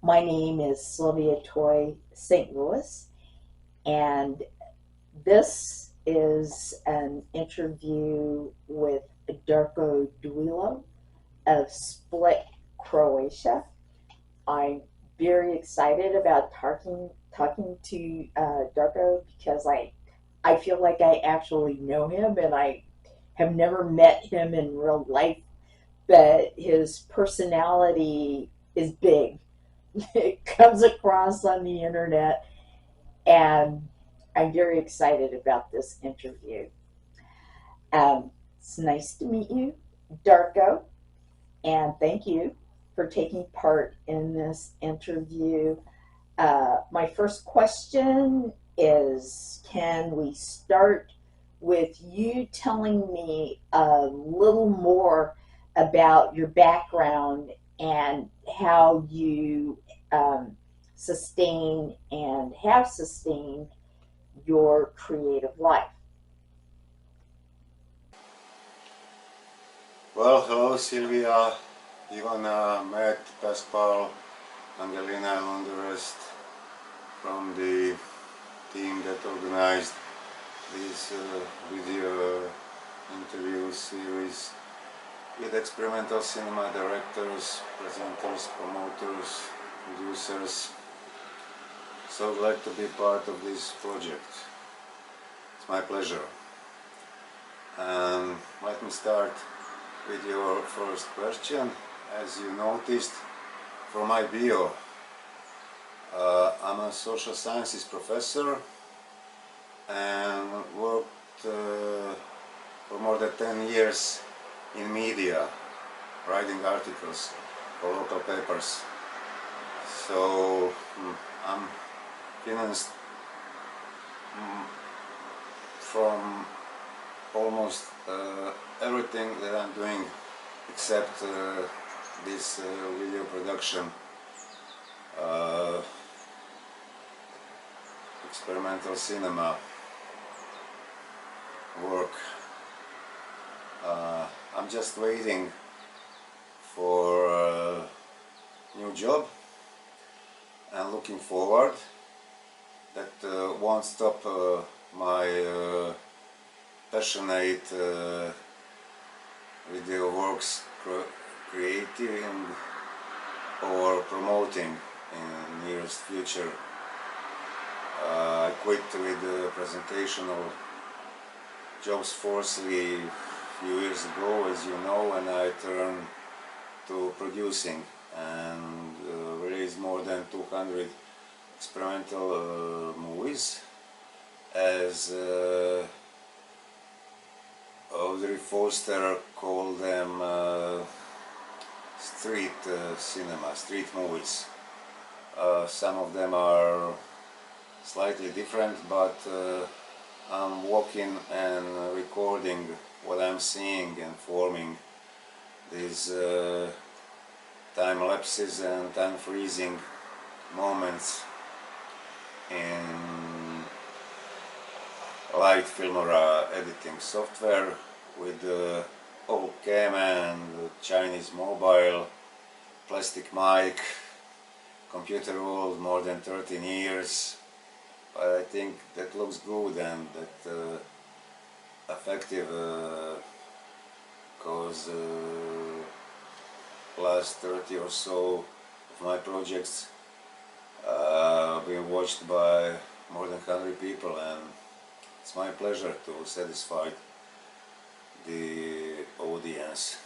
My name is Sylvia Toy St Louis, and this is an interview with Darko Duilo of Split, Croatia. I'm very excited about talking to Darko because I feel like I actually know him, and I have never met him in real life, but his personality is big. It comes across on the internet, and I'm very excited about this interview. It's nice to meet you, Darko, and thank you for taking part in this interview. My first question is, can we start with you telling me a little more about your background and how you um, sustain and have sustained your creative life? Well, hello Sylvia, Ivana, Matt, Pascal, Angelina and all the rest from the team that organized this video interview series with experimental cinema directors, presenters, promoters, producers. So glad to be part of this project. It's my pleasure. And let me start with your first question. As you noticed from my bio, I'm a social sciences professor and worked for more than 10 years in media, writing articles for local papers. So I'm financed from almost everything that I'm doing except this video production, experimental cinema work. I'm just waiting for a new job and looking forward. That won't stop my passionate video works creating or promoting in the nearest future. I quit with the presentation of jobs forcefully a few years ago, as you know, and I turned to producing and released more than 200 experimental movies as Audrey Foster called them street cinema, street movies. Some of them are slightly different, but I'm walking and recording what I'm seeing and forming these time lapses and time freezing moments in light filmora editing software with old cam and Chinese mobile, plastic mic, computer old more than 13 years. But I think that looks good and that effective because last 30 or so of my projects been watched by more than 100 people, and it's my pleasure to satisfy the audience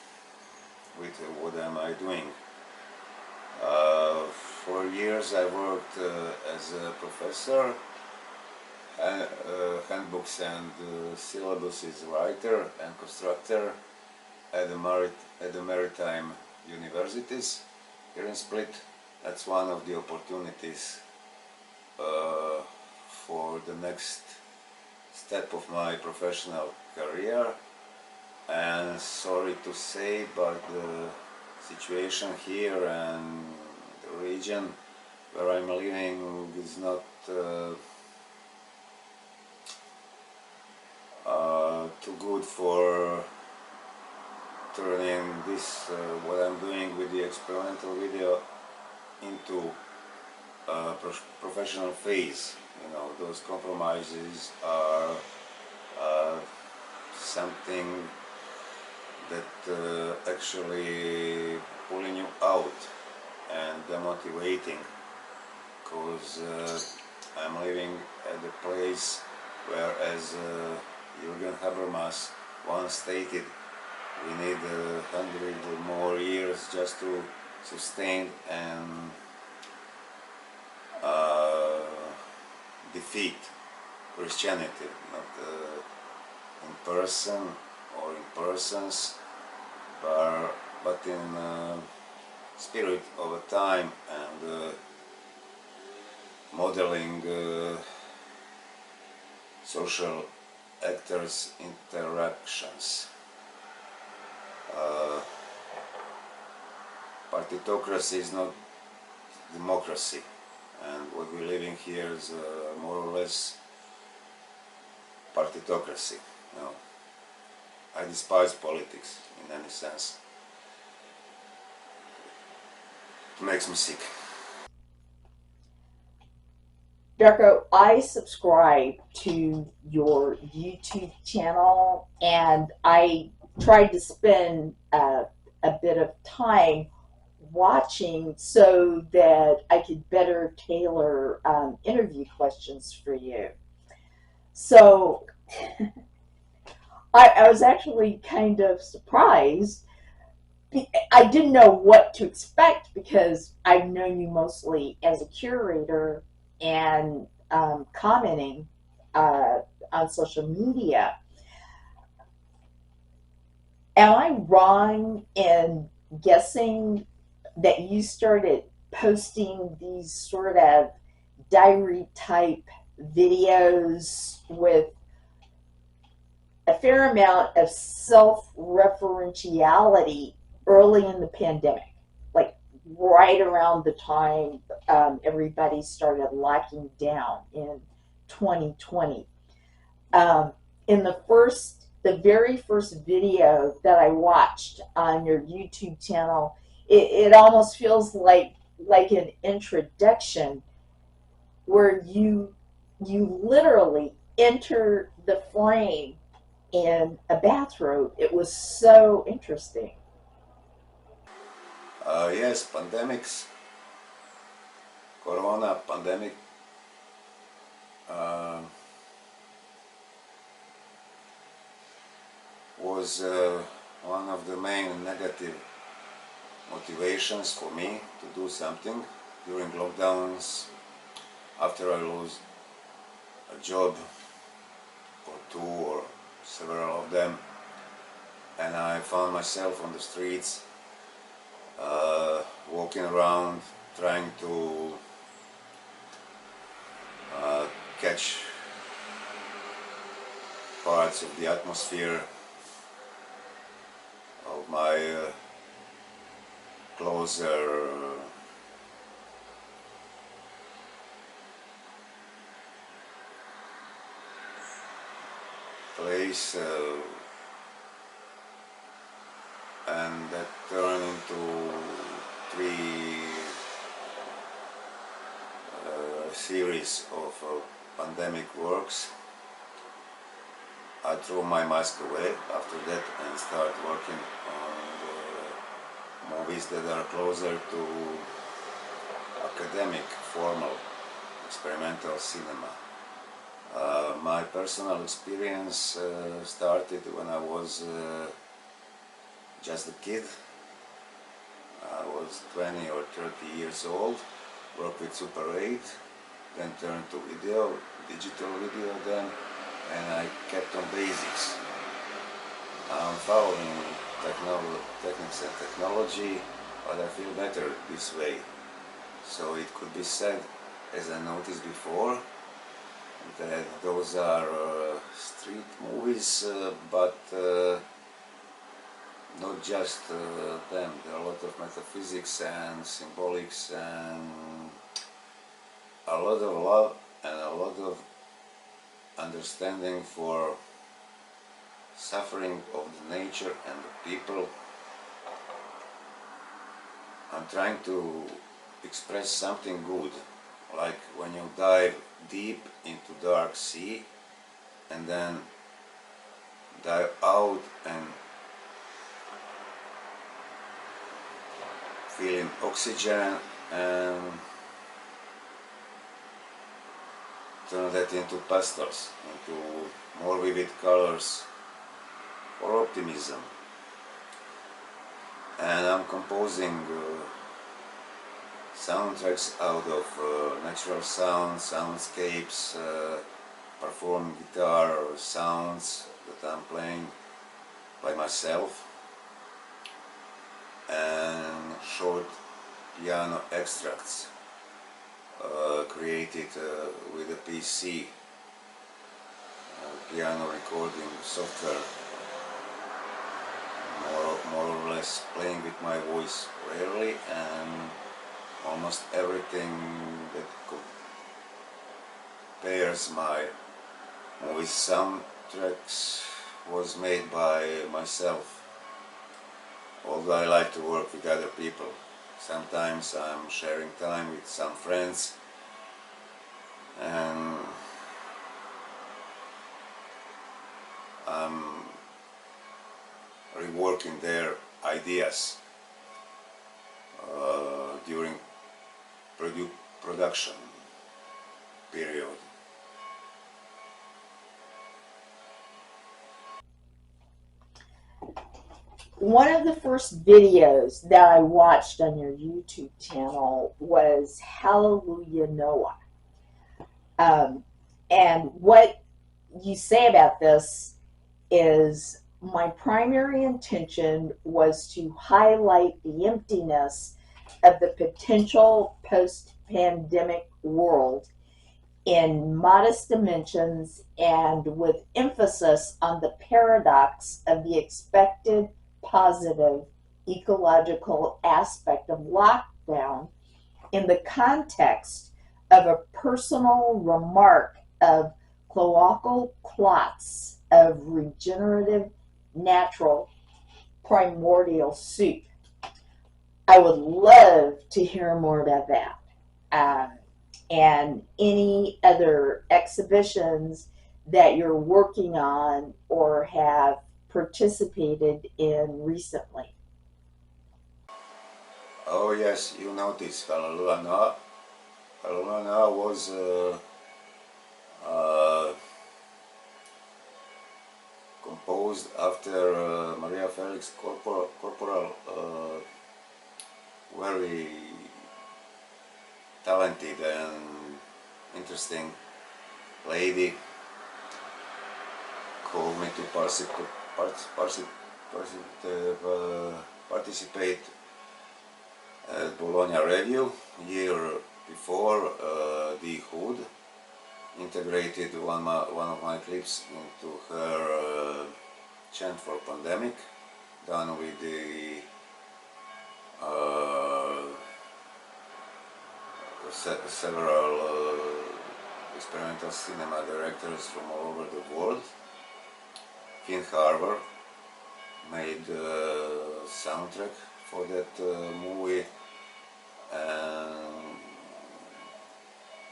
with what am I doing. For years I worked as a professor, handbooks and syllabuses writer and constructor at the maritime universities here in Split. That's one of the opportunities for the next step of my professional career. And sorry to say, but the situation here and the region where I'm living is not too good for turning this what I'm doing with the experimental video into professional phase. You know, those compromises are uh, something that actually pulling you out and demotivating, because I'm living at a place where, as Jürgen Habermas once stated, we need 100 more years just to sustain and defeat Christianity, not in person or in persons, but in spirit over time, and modeling social actors' interactions. Uh, Partitocracy is not democracy, and what we're living here is more or less partitocracy. No, I despise politics in any sense. It makes me sick. Darko, I subscribe to your YouTube channel, and I tried to spend a bit of time watching so that I could better tailor interview questions for you. So I was actually kind of surprised. I didn't know what to expect because I've known you mostly as a curator and commenting uh, on social media. Am I wrong in guessing that you started posting these sort of diary type videos with a fair amount of self referentiality early in the pandemic, like right around the time everybody started locking down in 2020? Um, in the very first video that I watched on your YouTube channel, it almost feels like an introduction where you literally enter the frame in a bathrobe. It was so interesting. Yes, pandemics, Corona pandemic, uh, was one of the main negative motivations for me to do something during lockdowns, after I lost a job or two or several of them, and I found myself on the streets, walking around trying to catch parts of the atmosphere of my closer place, and that turned into three series of pandemic works. I threw my mask away after that and started working on the movies that are closer to academic, formal, experimental cinema. My personal experience started when I was just a kid. I was 20 or 30 years old, worked with Super 8, then turned to video, digital video then, and I kept on basics. I'm following techniques and technology, but I feel better this way. So it could be said, as I noticed before, that those are street movies, but not just them. There are a lot of metaphysics and symbolics and a lot of love and a lot of understanding for suffering of the nature and the people. I'm trying to express something good like when you dive deep into dark sea and then dive out and feeling oxygen and turn that into pastels, into more vivid colors for optimism. And I'm composing soundtracks out of natural sounds, soundscapes, performing guitar sounds that I'm playing by myself, and short piano extracts created with a PC, piano recording software, more or less playing with my voice rarely, and almost everything that compares my movie soundtracks was made by myself. Although I like to work with other people. Sometimes I'm sharing time with some friends and I'm reworking their ideas during production period. One of the first videos that I watched on your YouTube channel was Hallelujah Noah. And what you say about this is my primary intention was to highlight the emptiness of the potential post-pandemic world in modest dimensions and with emphasis on the paradox of the expected positive ecological aspect of lockdown in the context of a personal remark of cloacal clots of regenerative, natural, primordial soup. I would love to hear more about that. And any other exhibitions that you're working on or have participated in recently. Oh yes, you noticed Hallelujah Noah. Hallelujah Noah was composed after Maria Felix Corporal, very talented and interesting lady, called me to participate at Bologna Review. Year before, the Hood integrated one of my clips into her chant for pandemic, done with the several experimental cinema directors from all over the world. Finn Harbour made soundtrack for that movie, and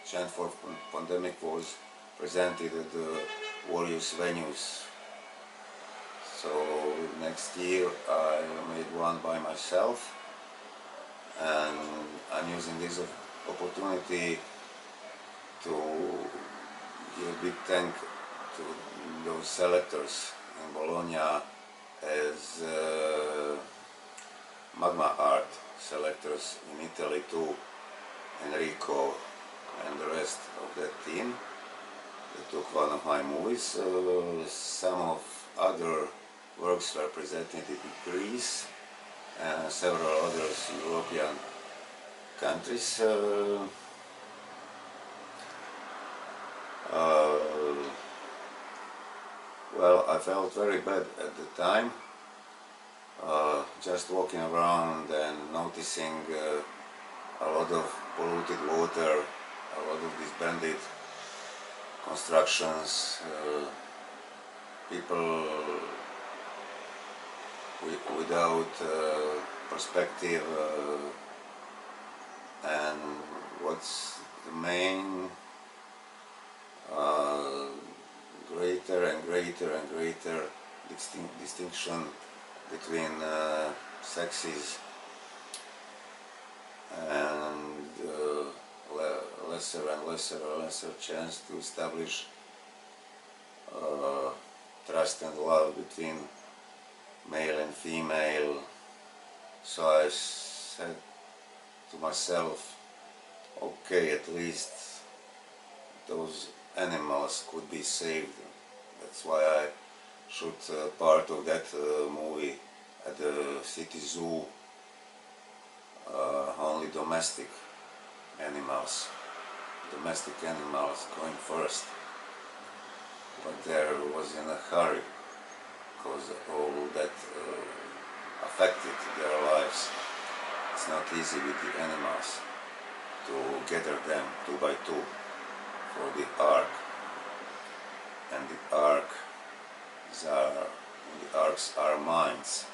Chant for Pandemic was presented at the various venues. So next year I made one by myself, and I'm using this opportunity to give a big thank to those selectors in Bologna, as Magma Art selectors in Italy too, Enrico and the rest of that team. They took one of my movies. Some of other works were presented in Greece and several other European countries. Well, I felt very bad at the time, just walking around and noticing a lot of polluted water, a lot of disbanded constructions, people without perspective, and what's the main greater and greater and greater distinction between sexes and lesser and lesser chance to establish trust and love between male and female. So I said to myself, okay, at least those animals could be saved. That's why I shoot part of that movie at the city zoo, only domestic animals going first. But there was in a hurry because all that affected their lives. It's not easy with the animals to gather them 2 by 2 for the ark. And the arks are minds.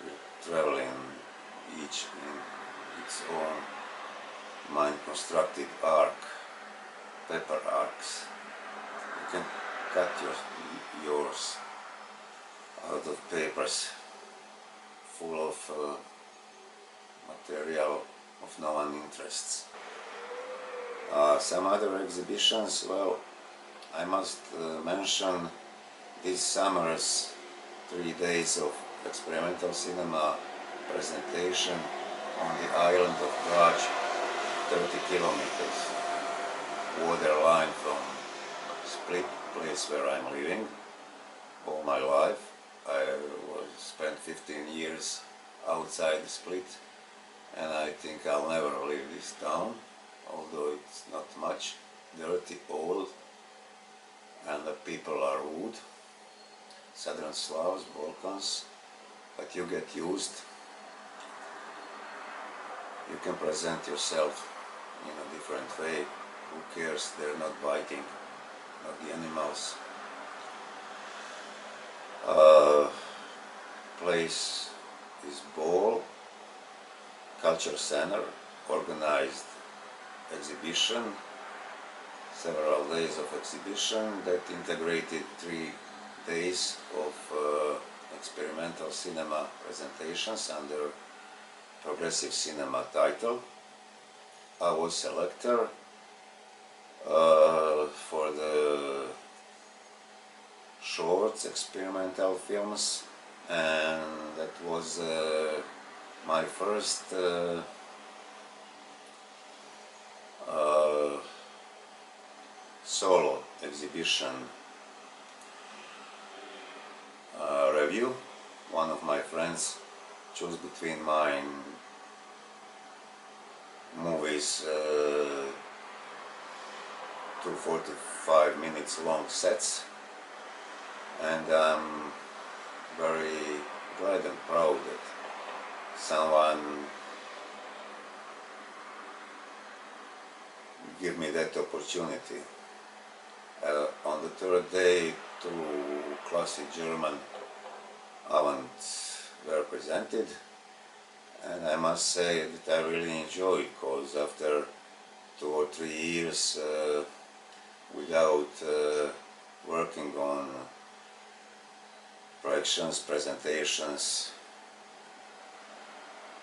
We're traveling each in its own mind-constructed ark, paper arks. You can cut yours out of papers full of material of no one interests. Some other exhibitions, well, I must mention this summer's 3 days of experimental cinema presentation on the island of Raj, 30 kilometers waterline from Split, place where I'm living all my life. I spent 15 years outside Split, and I think I'll never leave this town, although it's not much, dirty, old, and the people are rude, Southern Slavs, Balkans, but you get used. You can present yourself in a different way. Who cares? They're not biting, not the animals. Place is Ball, Culture Center, organized exhibition, several days of exhibition that integrated 3 days of experimental cinema presentations under progressive cinema title. I was selector for the shorts, experimental films, and that was my first solo exhibition review. One of my friends chose between my movies 2 45 minutes long sets, and I'm very glad and proud that someone gave me that opportunity. On the 3rd day, 2 classic German avants were presented, and I must say that I really enjoyed, because after 2 or 3 years without working on projections, presentations,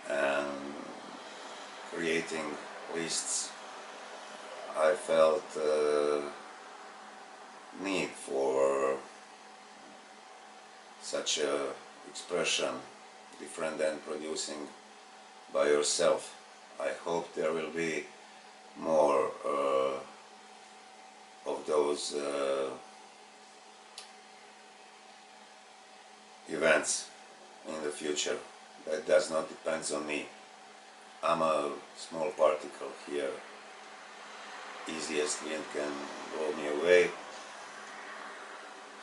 and creating lists, I felt need for such a expression, different than producing by yourself. I hope there will be more of those events in the future. That does not depend on me. I'm a small particle here. Easiest wind can blow me away.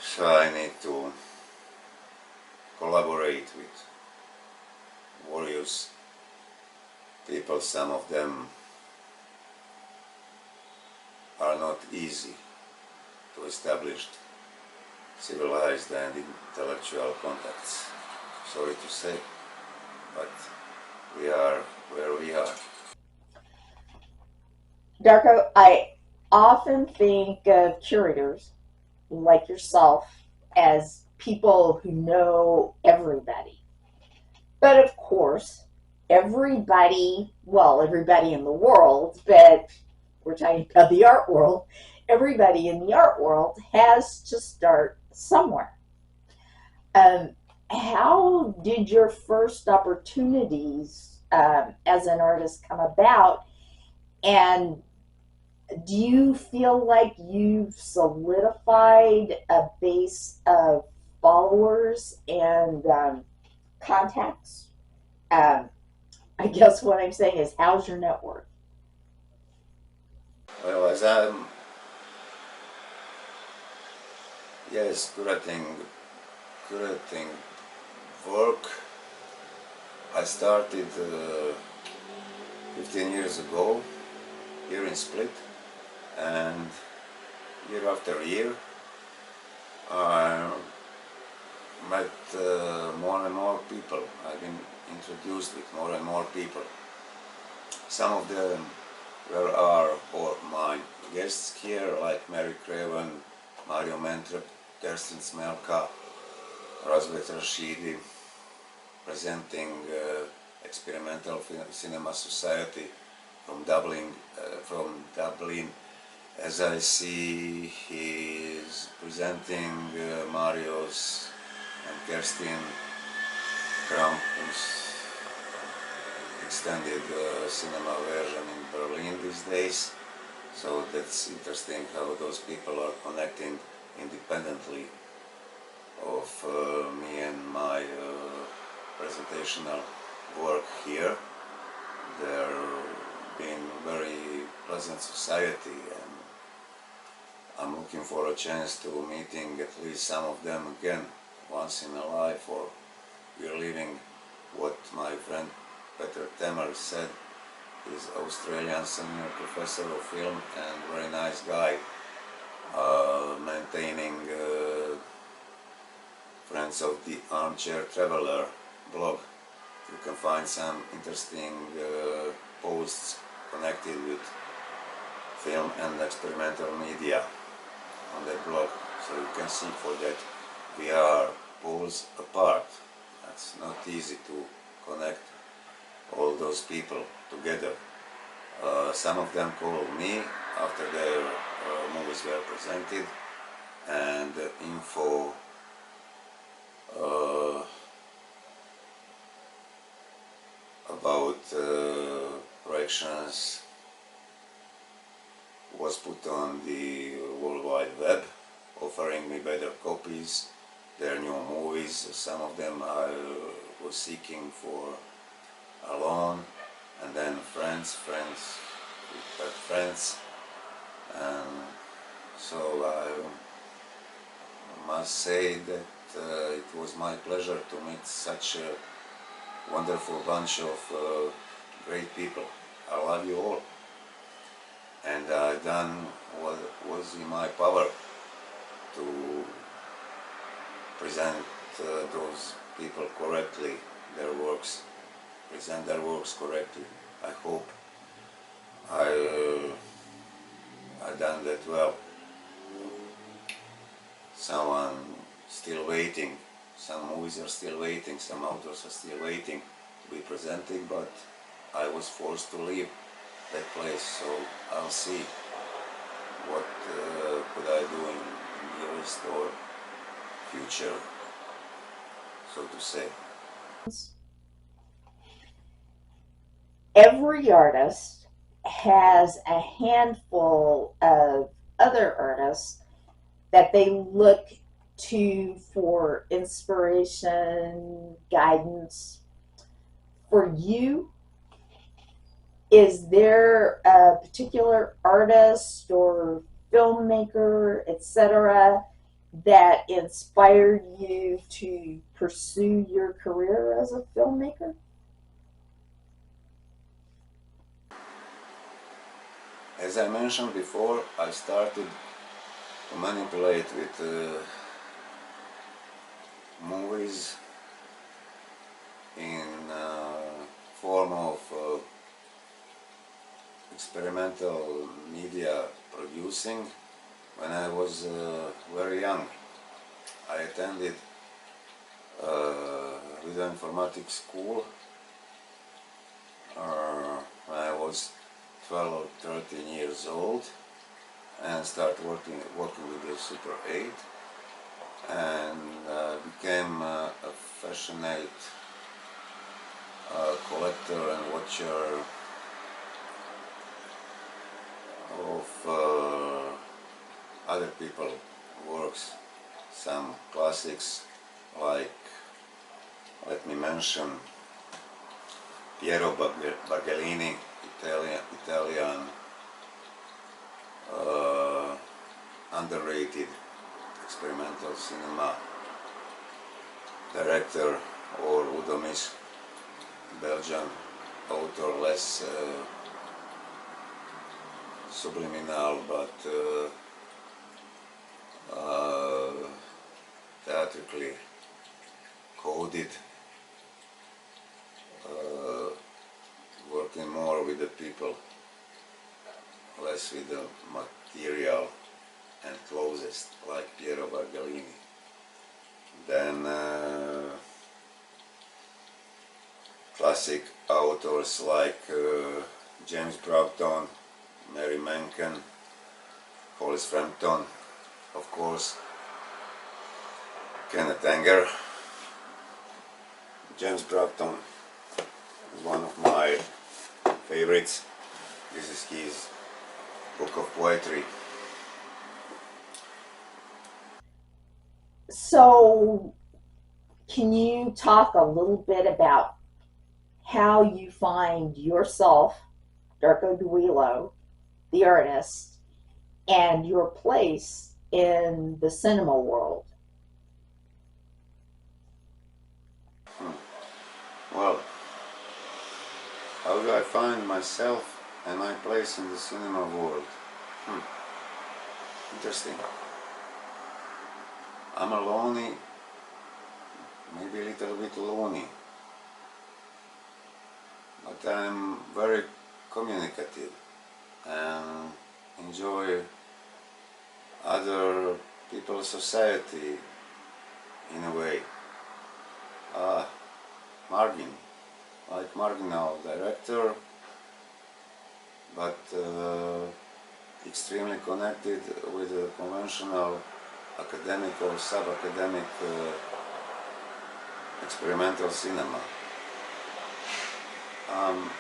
So I need to collaborate with various people. Some of them are not easy to establish civilized and intellectual contacts. Sorry to say, but we are where we are. Darko, I often think of curators like yourself as people who know everybody. But of course, everybody, well, everybody in the world, but we're talking about the art world, everybody in the art world has to start somewhere. Um, how did your first opportunities as an artist come about? And do you feel like you've solidified a base of followers and contacts? Um, I guess what I'm saying is, how's your network? Well, as I'm, yes, curating work, I started 15 years ago here in Split, and year after year I met more and more people. I've been introduced with more and more people. Some of them were our or my guests here, like Mary Craven, Mario Mentrep, Kerstin Smelka, Razvet Rashidi, presenting Experimental Cinema Society from Dublin. As I see, he is presenting Mario's and Kerstin Krampus extended cinema version in Berlin these days. So that's interesting how those people are connecting independently of me and my presentational work here. They're being very pleasant society, and I'm looking for a chance to meeting at least some of them again once in a life, or we're living what my friend Peter Temer said. He's Australian senior professor of film and very nice guy, maintaining Friends of the Armchair Traveler blog. You can find some interesting posts connected with film and experimental media on that blog, so you can see for that we are poles apart. It's not easy to connect all those people together. Some of them called me after their movies were presented, and info about projections was put on the World Wide Web, offering me better copies, their new movies. Some of them I was seeking for alone, and then friends, and so I must say that it was my pleasure to meet such a wonderful bunch of great people. I love you all, and I done what was in my power to present those people correctly, their works, present their works correctly. I hope I done that well. Someone still waiting, some movies are still waiting, some authors are still waiting to be presented, but I was forced to leave that place, so I'll see what could I do in nearest or future, so to say. Every artist has a handful of other artists that they look to for inspiration, guidance. For you, is there a particular artist or filmmaker, etc., that inspired you to pursue your career as a filmmaker? As I mentioned before, I started to manipulate with movies in form of experimental media producing when I was very young. I attended video informatics school when I was 12 or 13 years old, and started working with the Super 8, and became a passionate collector and watcher of other people's works. Some classics like, let me mention, Piero Bagellini, Italian underrated experimental cinema director, or Udo Miss, Belgian author, less subliminal but theatrically coded, working more with the people, less with the material and closest, like Piero Bagellini. Then classic authors like James Broughton, Mary Menken, Hollis Frampton, of course, Kenneth Anger. James Broughton is one of my favorites. This is his book of poetry. So, can you talk a little bit about how you find yourself, Darko Duilo, the artist, and your place in the cinema world? Well, how do I find myself and my place in the cinema world? Interesting. I'm a lonely, maybe a little bit lonely, but I'm very communicative and enjoy other people's society in a way. Margin, like marginal director, but extremely connected with the conventional academic or sub-academic experimental cinema. I'm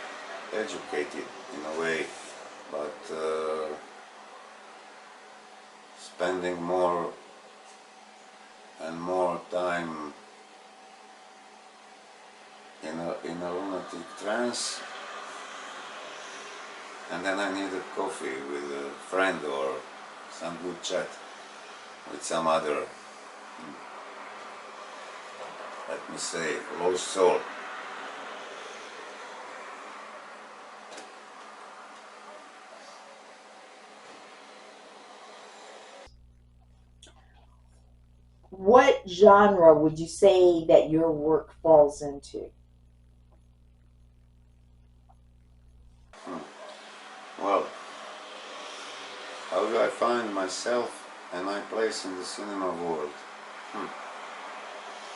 educated in a way, but spending more and more time in a lunatic trance, and then I need a coffee with a friend or some good chat with some other, let me say, lost soul. What genre would you say that your work falls into? Well, how do I find myself and my place in the cinema world?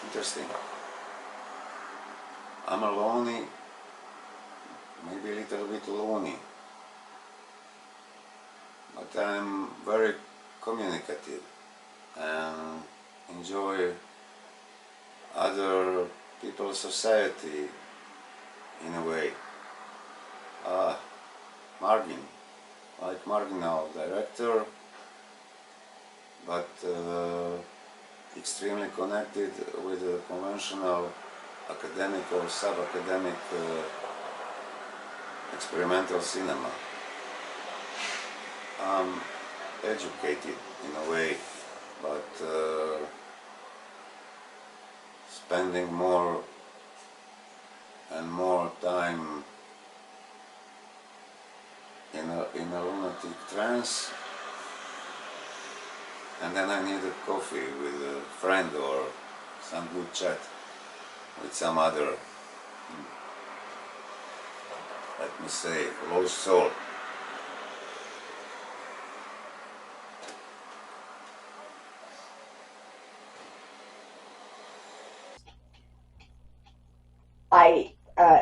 Interesting. I'm a lonely, maybe a little bit lonely, but I'm very communicative and enjoy other people's society in a way. Margin, like marginal director, but extremely connected with the conventional academic or sub-academic experimental cinema. I'm educated in a way, but spending more and more time in a lunatic trance, and then I need a coffee with a friend or some good chat with some other, let me say, lost soul.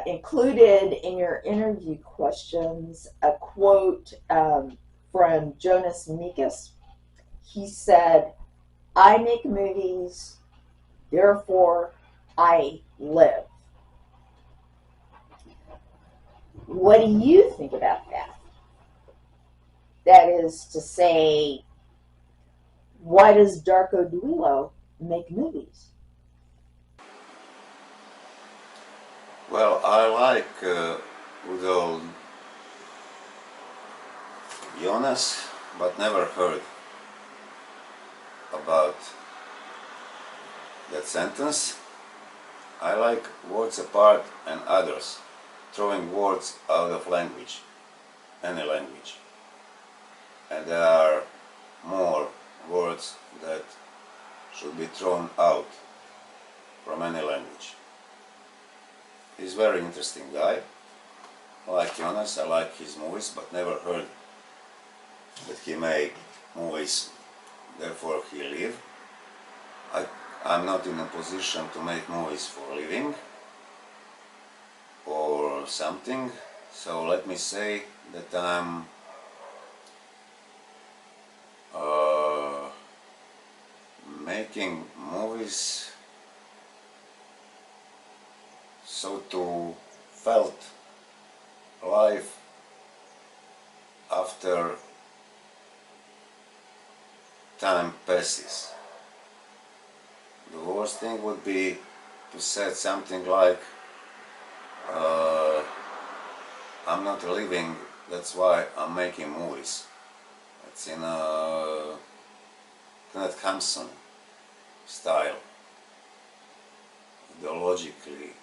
included in your interview questions a quote from Jonas Mekas. He said, "I make movies, therefore I live." What do you think about that? That is to say, why does Darko Duilo make movies? Well, I like Udo Jonas, but never heard about that sentence. I like words apart and others, throwing words out of language, any language. And there are more words that should be thrown out from any language. He's a very interesting guy. I like Jonas, I like his movies, but never heard that he made movies, therefore he live. I'm not in a position to make movies for a living or something, so let me say that I'm making movies so to felt life after time passes. The worst thing would be to say something like I'm not living, that's why I'm making movies. It's in a Kenneth Hampson style, ideologically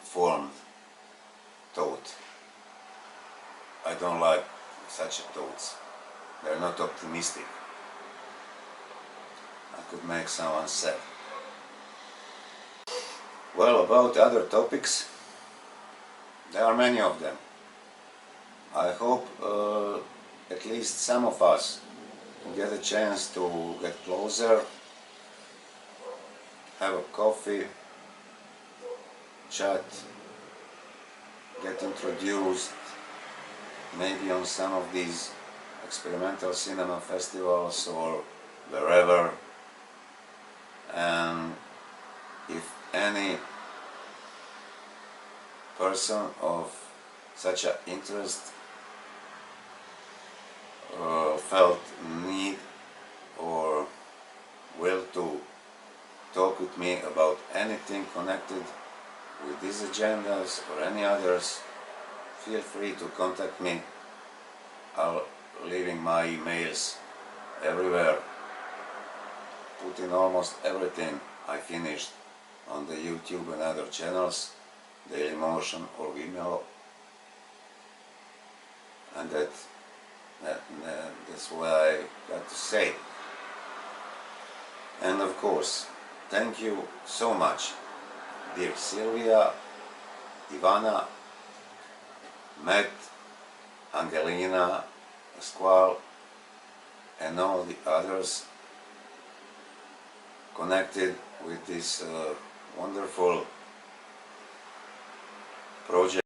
formed thought. I don't like such thoughts. They're not optimistic. I could make someone sad. Well, about other topics, there are many of them. I hope at least some of us get a chance to get closer, have a coffee, chat, get introduced, maybe on some of these experimental cinema festivals or wherever. And if any person of such an interest felt need or will to talk with me about anything connected with these agendas or any others, feel free to contact me. I'll leaving my emails everywhere, putting almost everything I finished on the YouTube and other channels, Daily Motion or Vimeo, and that's what I got to say. And of course, thank you so much, dear Sylvia, Ivana, Matt, Angelina, Pasquale, and all the others connected with this wonderful project.